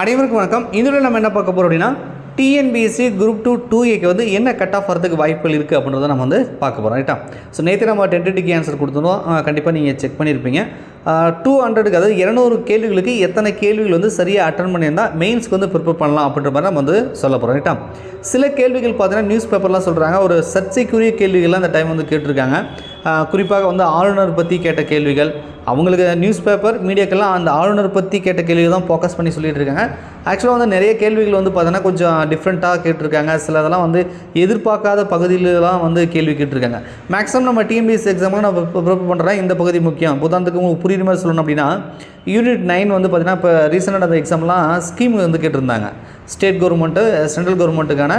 அனைவருக்கும் வணக்கம். இதில் நம்ம என்ன பார்க்க போகிறோம் அப்படின்னா டிஎன்பிஎஸ்சி குரூப் 2 2ஏக்கு வந்து என்ன கட் ஆஃப் வரதுக்கு வாய்ப்புகள் இருக்குது அப்படின்றத நம்ம வந்து பார்க்க போகிறோம். ரைட்டா? ஸோ நேற்று நம்ம டென்டேட்டிவ் ஆன்சர் கொடுத்துருந்தோம். கண்டிப்பாக நீங்கள் செக் பண்ணியிருப்பீங்க. 200க்கு அதாவது 200 கேள்விகளுக்கு எத்தனை கேள்விகள் வந்து சரியாக அட்டன் பண்ணியிருந்தால் மெயின்ஸ்க்கு வந்து ப்ரிப்பேர் பண்ணலாம் அப்படின்ற மாதிரி நம்ம வந்து சொல்ல போகிறோம். ரைட்டா? சில கேள்விகள் பார்த்தீங்கன்னா நியூஸ் பேப்பர்லாம் சொல்கிறாங்க, ஒரு சர்ச்சைக்குரிய கேள்விகள்லாம் அந்த டைம் வந்து கேட்டிருக்காங்க. குறிப்பாக வந்து ஆளுநர் பற்றி கேட்ட கேள்விகள், அவங்களுக்கு நியூஸ் பேப்பர் மீடியாக்கெல்லாம் அந்த ஆளுநர் பற்றி கேட்ட கேள்விகள் தான் ஃபோக்கஸ் பண்ணி சொல்லிட்டு இருக்காங்க. ஆக்சுவலாக வந்து நிறைய கேள்விகள் வந்து பார்த்தீங்கன்னா கொஞ்சம் டிஃப்ரெண்ட்டாக கேட்டிருக்காங்க. சில இதெல்லாம் வந்து எதிர்பார்க்காத பகுதியிலலாம் வந்து கேள்வி கேட்டிருக்காங்க. மேக்ஸிமம் நம்ம டிஎன்பிஎஸ்சி எக்ஸாமில் நம்ம ப்ரிப்பேர் பண்ணுறேன். இந்த பகுதி முக்கியம். உதாரணத்துக்கு உங்களுக்கு புரியுற மாதிரி சொல்லணும் அப்படின்னா யூனிட் 9 வந்து பார்த்திங்கன்னா இப்போ ரீசெண்டாக அந்த எக்ஸாம்லாம் ஸ்கீம் வந்து கேட்டிருந்தாங்க. ஸ்டேட் கவர்மெண்ட்டு சென்ட்ரல் கவர்மெண்ட்டுக்கான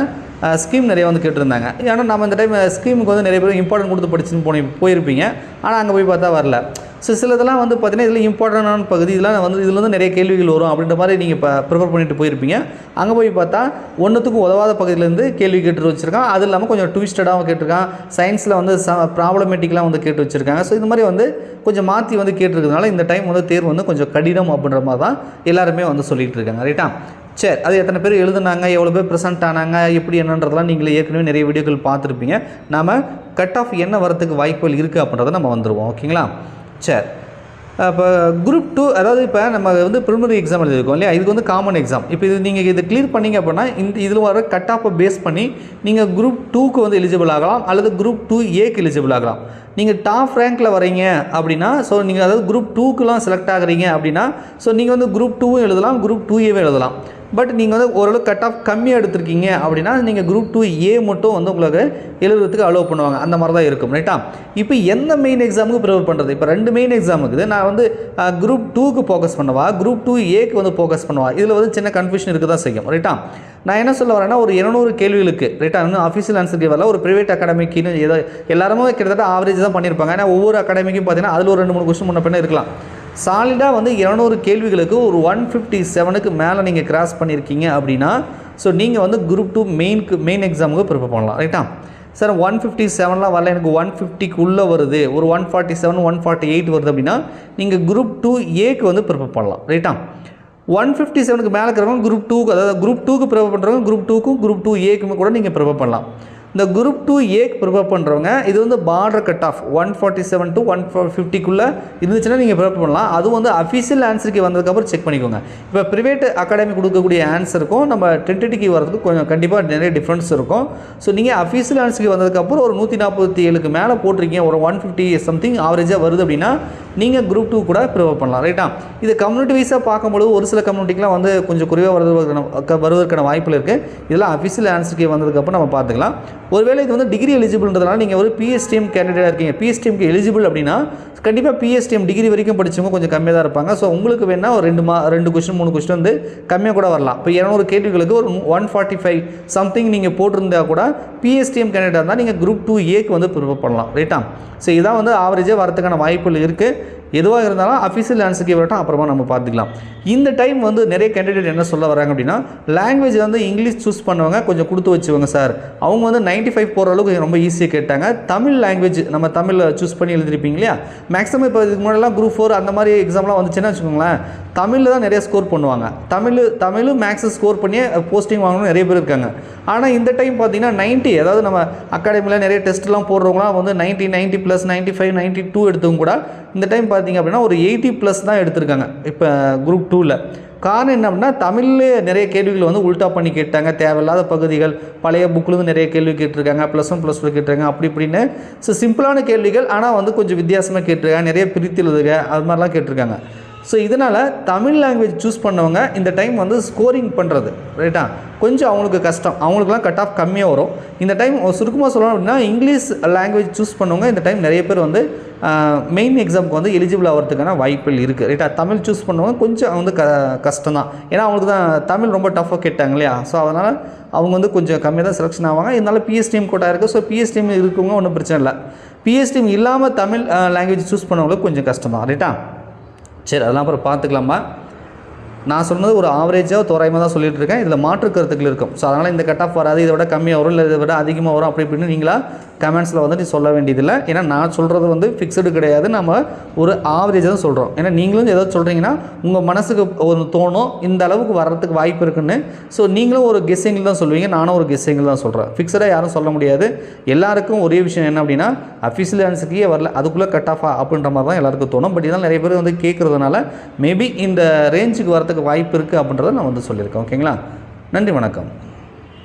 ஸ்கீம் நிறைய வந்து கேட்டிருந்தாங்க. ஏன்னா நம்ம இந்த டைம் ஸ்கீமுக்கு வந்து நிறைய பேர் இம்பார்ட்டன்ட் கொடுத்து படிச்சுன்னு போயிருப்பீங்க. ஆனால் அங்கே போய் பார்த்தா வரல. ஸோ சில இதெல்லாம் வந்து பார்த்திங்கன்னா இதில் இம்பார்ட்டண்டான பகுதி இதெல்லாம் வந்து இதில் வந்து நிறைய கேள்விகள் வரும் அப்படின்ற மாதிரி நீங்கள் இப்போ ப்ரிப்பேர் பண்ணிட்டு போயிருப்பீங்க. அங்கே போய் பார்த்தா ஒன்றுத்துக்கும் உதவாத பகுதியிலேருந்து கேள்வி கேட்டு வச்சுருக்கான். அது இல்லாமல் கொஞ்சம் ட்விஸ்டடாகவும் கேட்டிருக்கான். சயின்ஸில் வந்து ப்ராப்ளமேட்டிக்லாம் வந்து கேட்டு வச்சுருக்காங்க. ஸோ இது மாதிரி வந்து கொஞ்சம் மாற்றி வந்து கேட்டிருக்கிறதுனால இந்த டைம் வந்து தேர்வு வந்து கொஞ்சம் கடினம் அப்படின்ற மாதிரி தான் எல்லாருமே வந்து சொல்லிகிட்டு இருக்காங்க. ரைட்டா? சரி, அது எத்தனை பேர் எழுதுனாங்க, எவ்வளோ பேர் ப்ரெசென்ட் ஆனாங்க, எப்படி என்னன்றதெல்லாம் நீங்களே ஏற்கனவே நிறைய வீடியோக்கள் பார்த்துருப்பீங்க. நாம் கட் ஆஃப் என்ன வரத்துக்கு வாய்ப்புகள் இருக்குது அப்படின்றத நம்ம வந்துடுவோம். ஓகேங்களா? சரி, இப்போ குரூப் 2 அதாவது இப்போ நம்ம வந்து ப்ரிலிமினரி எக்ஸாம் எழுதிருக்கோம் இல்லையா, இதுக்கு வந்து காமன் எக்ஸாம். இப்போ இது நீங்கள் இதை கிளியர் பண்ணிங்க அப்படின்னா இதில் வர கட் ஆஃபை பேஸ் பண்ணி நீங்கள் குரூப் 2க்கு வந்து எலிஜிபிள் ஆகலாம் அல்லது குரூப் 2ஏக்கு எலிஜிபிள் ஆகலாம். நீங்கள் டாப் ரேங்க்கில் வரீங்க அப்படின்னா ஸோ நீங்கள் அதாவது குரூப் 2க்குலாம் செலக்ட் ஆகுறீங்க அப்படின்னா ஸோ நீங்கள் வந்து குரூப் 2வும் எழுதலாம், குரூப் 2ஏவும் எழுதலாம். பட் நீங்கள் வந்து ஓரளவுக்கு கட் ஆஃப் கம்மியாக எடுத்திருக்கீங்க அப்படின்னா நீங்கள் குரூப் 2ஏ மட்டும் வந்து உங்களுக்கு எழுதுறதுக்கு அலோவ் பண்ணுவாங்க. அந்த மாதிரி தான் இருக்கும். ரைட்டா? இப்போ எந்த மெயின் எக்ஸாமுக்கு ப்ரிப்பேர் பண்ணுறது? இப்போ 2 மெயின் எக்ஸாம் இருக்குது. நான் வந்து குரூப் 2க்கு ஃபோக்கஸ் பண்ணவா, குரூப் 2ஏக்கு வந்து ஃபோக்கஸ் பண்ணவா? இதில் வந்து சின்ன கன்ஃபியூஷன் இருக்க தான் செய்யும். ரைட்டா? நான் என்ன சொல்ல வரேன்னா ஒரு 200 கேள்விகளுக்கு ரைட்டா இன்னும் அஃபிஷியல் ஆன்சருக்கு வரல. ஒரு ப்ரைவேட் அகாடமிக்குன்னு ஏதோ எல்லாருமே கிட்டத்தட்ட ஆவரேஜ் தான் பண்ணியிருப்பாங்க. ஏன்னா ஒவ்வொரு அகாடமிக்கும் பார்த்தீங்கன்னா அதில் ஒரு 2-3 கொஸ்டின் முன்ன பின்ன இருக்கலாம். சாலிடாக வந்து 200 கேள்விகளுக்கு ஒரு 157க்கு மேலே நீங்கள் கிராஸ் பண்ணியிருக்கீங்க அப்படின்னா ஸோ நீங்கள் வந்து குரூப் 2 மெயின் எக்ஸாமுக்கு ப்ரிப்பேர் பண்ணலாம். ரைட்டா? சார் 157லாம் வரல, எனக்கு 150க்குள்ளே வருது, ஒரு 147 148 வருது அப்படின்னா நீங்கள் குரூப் 2ஏக்கு வந்து ப்ரிப்பேர் பண்ணலாம். ரைட்டா? 157க்கு மேலே இருக்கிறவங்க குரூப் 2க்கு அதாவது குரூப் 2க்கு ப்ரிப்பேர் பண்ணுறவங்க குரூப் 2க்கும் குரூப் 2ஏக்குமே கூட நீங்கள் ப்ரிப்பேர் பண்ணலாம். இந்த குரூப் 2ஏக்கு ப்ரிப்பேர் பண்ணுறவங்க இது வந்து பார்டர் கட் ஆஃப் 147 to 150க்குள்ளே இருந்துச்சுன்னா நீங்கள் ப்ரிப்பேர் பண்ணலாம். அதுவும் வந்து அஃபிஷியல் ஆன்சருக்கு வந்ததுக்கப்புறம் செக் பண்ணிக்கோங்க. இப்போ ப்ரைவேட் அகாடமி கொடுக்கக்கூடிய ஆன்சருக்கும் நம்ம டென்டேட்டிவ் வரதுக்கு கொஞ்சம் கண்டிப்பாக நிறைய டிஃப்ரென்ஸ் இருக்கும். ஸோ நீங்கள் அஃபிஷியல் ஆன்சருக்கு வந்ததுக்கப்புறம் ஒரு 147க்கு மேலே போட்டிருக்கீங்க, ஒரு 150 சம்திங் ஆவரேஜாக வருது அப்படின்னா நீங்கள் குரூப் 2 கூட ப்ரிப்பேர் பண்ணலாம். ரைட்டா? இது கம்யூனிட்டி வைஸாக பார்க்கும்போது ஒரு சில கம்யூனிட்டிக்கெலாம் வந்து கொஞ்சம் குறைவாக வருவதற்கான வாய்ப்பில் இருக்குது. இதெல்லாம் அஃபிஷியல் ஆன்சருக்கு வந்ததுக்கப்புறம் நம்ம பார்த்துக்கலாம். ஒருவேளை இது வந்து டிகிரி எலிஜிபிள்ன்றதுனால நீங்கள் ஒரு பிஎஸ்டிஎம் கேண்டிடேட்டாக இருக்கீங்க, பிஎஸ்டிஎம்க்கு எலிஜிபிள் அப்படின்னா கண்டிப்பாக பிஎஸ்டிஎம் டிகிரி வரைக்கும் படித்தவங்க கொஞ்சம் கம்மியாக தான் இருப்பாங்க. ஸோ உங்களுக்கு வேணால் ஒரு 2 கொஸ்டின் 3 கொஸ்டின் வந்து கம்மியாக கூட வரலாம். இப்போ 200 கேள்விகளுக்கு ஒரு 145 சம்திங் நீங்கள் போட்டிருந்தால் கூட பிஎஸ்டிஎம் கேண்டிடேட்டாக இருந்தால் நீங்கள் குரூப் 2ஏக்கு வந்து ப்ரிப்பேர் பண்ணலாம். ரைட்டா? ஸோ இதான் வந்து ஆவரேஜாக வரதுக்கான வாய்ப்புகள் இருக்குது. எதுவாக இருந்தாலும் அஃபிஷியல் ஆன்சருக்கு வரட்டும், அப்புறமா நம்ம பார்த்துக்கலாம். இந்த டைம் வந்து நிறைய கேண்டிடேட் என்ன சொல்ல வராங்க அப்படின்னா லாங்குவேஜ் வந்து இங்கிலீஷ் சூஸ் பண்ணுவாங்க, கொஞ்சம் கொடுத்து வச்சுவாங்க சார். அவங்க வந்து 95 போகிற அளவுக்கு ரொம்ப ஈஸியாக கேட்டாங்க. தமிழ் லாங்குவேஜ் நம்ம தமிழில் சூஸ் பண்ணி எழுதிருப்பீங்க இல்லையா, மேக்ஸிமம் இப்போ இதுக்கு முன்னாடிலாம் குரூப் 4 அந்த மாதிரி எக்ஸாம்லாம் வந்துச்சுன்னா வச்சுக்கோங்களேன், தமிழில் தான் நிறைய ஸ்கோர் பண்ணுவாங்க. தமிழ் மேக்ஸு ஸ்கோர் பண்ணி போஸ்டிங் வாங்கணும் நிறைய பேர் இருக்காங்க. ஆனால் இந்த டைம் பார்த்தீங்கன்னா 90 அதாவது நம்ம அகாடமியில் நிறைய டெஸ்ட்லாம் போடுறவங்களாம் வந்து 90+, 95, 92 எடுத்தவங்க கூட இந்த டைம் பார்த்தீங்க அப்படின்னா ஒரு 80+ தான் எடுத்திருக்காங்க இப்போ குரூப் 2ல். காரணம் என்ன அப்படின்னா தமிழ்லே நிறைய கேள்விகள் வந்து உல்ட்டா பண்ணி கேட்டாங்க, தேவையில்லாத பகுதிகள் பழைய புக்கிலேருந்து நிறைய கேள்வி கேட்டிருக்காங்க, +1 +2 கேட்டிருக்காங்க, அப்படி இப்படின்னு. ஸோ சிம்பிளான கேள்விகள் ஆனால் வந்து கொஞ்சம் வித்தியாசமாக கேட்டிருக்காங்க, நிறைய பிரித்து எழுதுக அது மாதிரிலாம் கேட்டிருக்காங்க. ஸோ இதனால் தமிழ் லாங்குவேஜ் சூஸ் பண்ணவங்க இந்த டைம் வந்து ஸ்கோரிங் பண்ணுறது ரைட்டா கொஞ்சம் அவங்களுக்கு கஷ்டம், அவங்களுக்குலாம் கட் ஆஃப் கம்மியாக வரும். இந்த டைம் சுருக்கமாக சொல்லணும் அப்படின்னா இங்கிலீஷ் லாங்குவேஜ் சூஸ் பண்ணவங்க இந்த டைம் நிறைய பேர் வந்து மெயின் எக்ஸாமுக்கு வந்து எலிஜிபிள் ஆகிறதுக்கான வாய்ப்புகள் இருக்குது. ரைட்டா? தமிழ் சூஸ் பண்ணவங்க கொஞ்சம் வந்து கஷ்டம் தான், ஏன்னா அவங்களுக்கு தான் தமிழ் ரொம்ப டஃப்பாக கேட்டாங்க இல்லையா. ஸோ அதனால் அவங்க வந்து கொஞ்சம் கம்மியாக தான் செலெக்ஷன் ஆவாங்க. இதனால் பிஎஸ்டிஎம் கோட்டா இருக்குது. ஸோ பிஎஸ்டிஎம் இருக்கவங்க ஒன்றும் பிரச்சனை இல்லை. பிஎஸ்டிஎம் இல்லாமல் தமிழ் லாங்குவேஜ் சூஸ் பண்ணவங்களுக்கு கொஞ்சம் கஷ்டம் தான். ரைட்டா? சரி, அதெல்லாம் அப்புறம் பார்த்துக்கலாமா. நான் சொன்னது ஒரு ஆவரேஜாக தோராயமாக தான் சொல்லிட்டு இருக்கேன். இதில் மாற்று கருத்துக்கள் இருக்கும். ஸோ அதனால் இந்த கட் ஆஃப் வராது, இதை விட கம்மியாக வரும், இல்லை இதை விட அதிகமாக வரும் அப்படி இப்படின்னு நீங்களா கமெண்ட்ஸில் வந்துட்டு சொல்ல வேண்டியதில்லை. ஏன்னா நான் சொல்கிறது வந்து ஃபிக்ஸ்டு கிடையாது, நம்ம ஒரு ஆவரேஜாக தான் சொல்கிறோம். ஏன்னா நீங்களும் ஏதோ சொல்கிறீங்கன்னா உங்கள் மனசுக்கு ஒரு தோணும் இந்த அளவுக்கு வர்றதுக்கு வாய்ப்பு இருக்குன்னு. ஸோ நீங்களும் ஒரு கெஸ்ஸிங்கில் தான் சொல்லுவீங்க, நானும் ஒரு கெஸ்ஸிங்கில் தான் சொல்கிறேன். ஃபிக்ஸடாக யாரும் சொல்ல முடியாது. எல்லாருக்கும் ஒரே விஷயம் என்ன அப்படின்னா அஃபிஷியல் ஆன்சருக்கே வரல, அதுக்குள்ளே கட் ஆஃபா அப்படின்ற மாதிரி தான் எல்லாருக்கும் தோணும். பட் இதனால் நிறைய பேர் வந்து கேட்குறதுனால மேபி இந்த ரேஞ்சுக்கு வரதுக்கு வாய்ப்பு இருக்குது அப்படின்றத நான் வந்து சொல்லியிருக்கேன். ஓகேங்களா? நன்றி, வணக்கம்.